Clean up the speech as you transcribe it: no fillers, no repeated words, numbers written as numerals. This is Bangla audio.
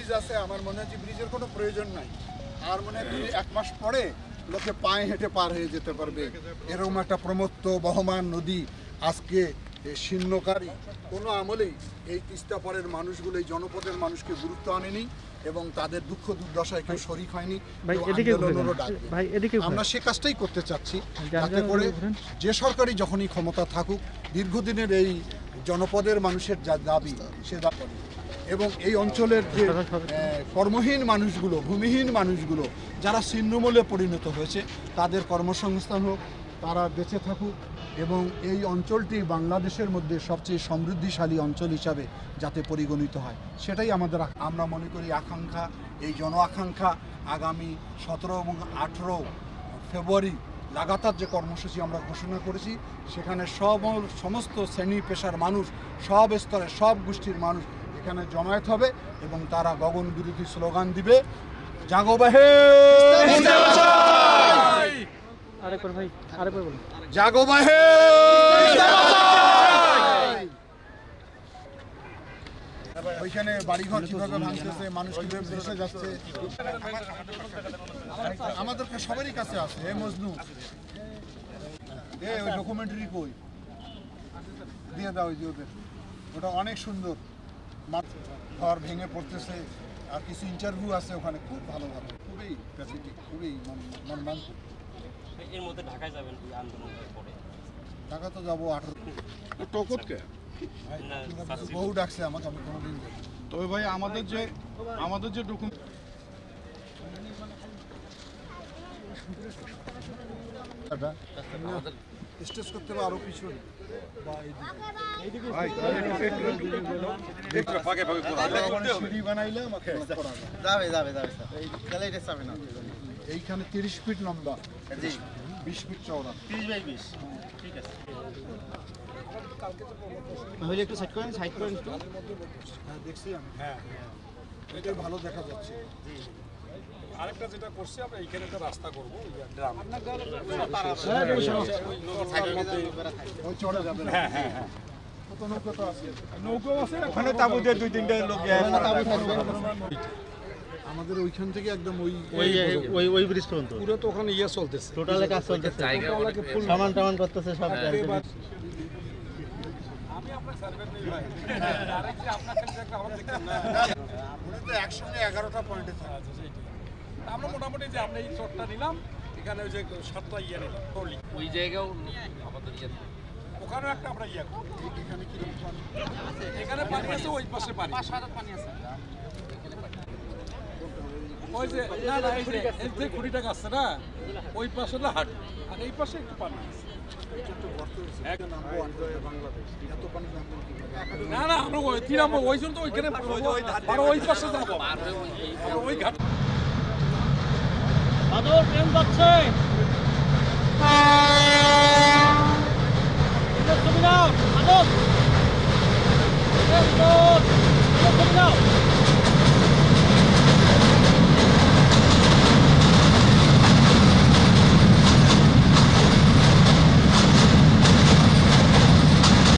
ব্রিজ আছে, আমার মনে হয় যে ব্রিজের কোনো প্রয়োজন নাই। আর মনে হয় 1 মাস পরে লোকে পায়ে হেঁটে পার হয়ে যেতে পারবে। এরকম একটা প্রমত্ত বহমান নদী আজকে শীর্ণকারী কোনো আমলেই এই তিস্তা পারের মানুষগুলো, এই জনপদের মানুষকে গুরুত্ব আনেনি এবং তাদের দুঃখ দুর্দশায় কেউ শরিক হয়নি। আমরা সে কাজটাই করতে চাচ্ছি, যাতে করে যে সরকারি যখনই ক্ষমতা থাকুক দীর্ঘদিনের এই জনপদের মানুষের যা দাবি সে দাবি এবং এই অঞ্চলের যে কর্মহীন মানুষগুলো, ভূমিহীন মানুষগুলো যারা ছিন্নমূলে পরিণত হয়েছে তাদের কর্মসংস্থান হোক, তারা বেঁচে থাকুক এবং এই অঞ্চলটি বাংলাদেশের মধ্যে সবচেয়ে সমৃদ্ধিশালী অঞ্চল হিসাবে যাতে পরিগণিত হয় সেটাই আমাদের আমরা মনে করি আকাঙ্ক্ষা। এই জন আকাঙ্ক্ষা আগামী 17 এবং 18 ফেব্রুয়ারি লাগাতার যে কর্মসূচি আমরা ঘোষণা করেছি সেখানে সমস্ত শ্রেণী পেশার মানুষ, সব স্তরের সব গোষ্ঠীর মানুষ এখানে জমায়েত হবে এবং তারা গগন বিরোধী স্লোগান দিবে, জাগো বাহে জাগো বাহে। ওইখানে বাড়িঘর কিভাবে ভাঙতেছে, মানুষ কিভাবে ভেসে যাচ্ছে আমাদেরকে সবারই কাছে আছে। হে মজনু, ওই ডকুমেন্টারি কই দিয়ে দাও, ওই যে ওদের ওটা অনেক সুন্দর। ঘর ভেঙে পড়তেছে আর কিছু ইন্টারভিউ আছে ওখানে, খুব ভালো ভালো, খুবই প্যাথেটিক, খুবই মর্মান্তিক। এর মধ্যে ঢাকায় যাবেন এই আন্দোলনের পরে? ঢাকা তো যাবো 18 টকটকে বহু ডাকছে আমাকে, আমি কোনোদিন। তবে ভাই আমাদের যে ডকুমেন্ট স্টেজ করতে হবে আরো পিছনে এইখানে 30 ফিট লম্বা, 20 ফিট চওড়া, 30 বাই 20। ঠিক আছে, একটু সাইড করেন একটু। হ্যাঁ দেখছি আমি, হ্যাঁ এটাই ভালো দেখা যাচ্ছে। আরেকটা যেটা করছি আমরা এইখানে একটা রাস্তা করবো, নৌকো আছে ওখানে, তাবু দিয়ে 2-3টা লোক আমাদের ওইখান থেকে একদম ওই ব্রিজ পর্যন্ত পুরো তো ওখানে ইয়ে চলতেছে, টোটালে কাজ চলতেছে, সামান টামান করতেছে সব। একসঙ্গে 11টা পয়েন্টে থাকে। আমরা মোটামুটি যে আমরা এই চটটা নিলাম, এখানে ওই যে 7টা ইয়ে নিলাম ট্রলি, ওই জায়গাও আমাদের ইয়ে ওখানেও একটা আমরা ইয়ে করি। এখানে কিরকম পানি? এখানে পানি আছে, ওই পাশে পানি, পানি আছে। ওই যে না না এই যে খুঁড়িটা আছে না, ওই পাশে না হাট, আর এই পাশে একটু পানি আছে। না না আমরা ওই তিরাম্বো ওই জন্য তো ওইখানে আর ওই পাশে যাবো, ওই ঘাট। আদর ট্রেন যাচ্ছে, ছবি নাও আদর, ছবি নাও।